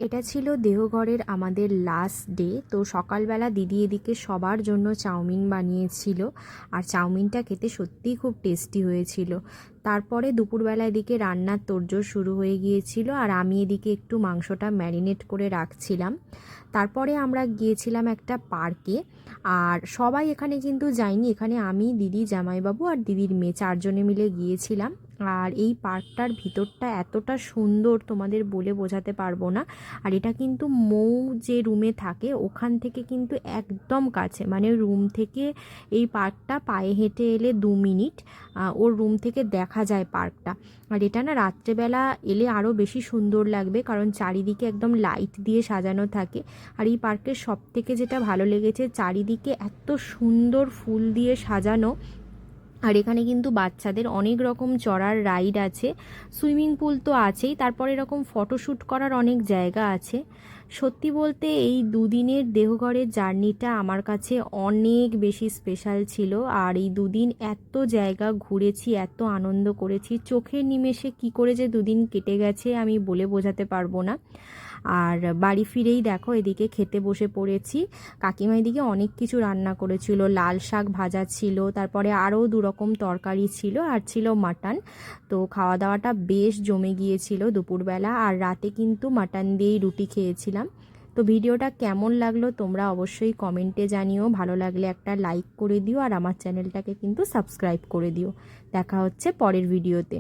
এটা ছিল দেওঘরের আমাদের লাস্ট ডে। তো সকালবেলা দিদি এদিকে সবার জন্য চাউমিন বানিয়েছিল, আর চাউমিনটা খেতে সত্যিই খুব টেস্টি হয়েছিল। তারপরে দুপুরবেলা এদিকে রান্নার তোড়জোড় শুরু হয়ে গিয়েছিল, আর আমি এদিকে একটু মাংসটা ম্যারিনেট করে রাখছিলাম। তারপরে আমরা গিয়েছিলাম একটা পার্কে, আর সবাই এখানে কিন্তু যাইনি, এখানে আমি, দিদি, জামাইবাবু আর দিদির মেয়ে চারজনে মিলে গিয়েছিলাম। আর এই পার্কটার ভিতরটা এতটা সুন্দর তোমাদের বলে বোঝাতে পারবো না। আর এটা কিন্তু মৌ যে রুমে থাকে ওখান থেকে কিন্তু একদম কাছে, মানে রুম থেকে এই পার্কটা পায়ে হেঁটে এলে 2 মিনিট ওর রুম থেকে দেখা যায় পার্কটা। আর এটা না রাত্রেবেলা এলে আরও বেশি সুন্দর লাগবে, কারণ চারিদিকে একদম লাইট দিয়ে সাজানো থাকে। আর এই পার্কের সব থেকে যেটা ভালো লেগেছে, চারিদিকে এত সুন্দর ফুল দিয়ে সাজানো। আর এখানে কিন্তু বাচ্চাদের অনেক রকম চড়ার রাইড আছে, সুইমিং পুল তো আছেই, তারপর এরকম ফটোশ্যুট করার অনেক জায়গা আছে। সত্যি বলতে এই দুদিনের দেওঘরের জার্নিটা আমার কাছে অনেক বেশি স্পেশাল ছিল। আর এই দুদিন এত জায়গা ঘুরেছি, এত আনন্দ করেছি, চোখের নিমেষে কি করে যে দুদিন কেটে গেছে আমি বলে বোঝাতে পারবো না। আর বাড়ি ফিরেই দেখো এদিকে খেতে বসে পড়েছি। কাকিমা এদিকে অনেক কিছু রান্না করেছিল, লাল শাক ভাজা ছিল, তারপরে আরও 2 রকম তরকারি ছিল, আর ছিল মাটন। তো খাওয়া দাওয়াটা বেশ জমে গিয়েছিল দুপুরবেলা, আর রাতে কিন্তু মাটন দিয়েই রুটি খেয়েছিলাম। তো ভিডিওটা কেমন লাগলো তোমরা অবশ্যই কমেন্টে জানিও, ভালো লাগলে একটা লাইক করে দিও, আর আমার চ্যানেলটাকে কিন্তু সাবস্ক্রাইব করে দিও। দেখা হচ্ছে পরের ভিডিওতে।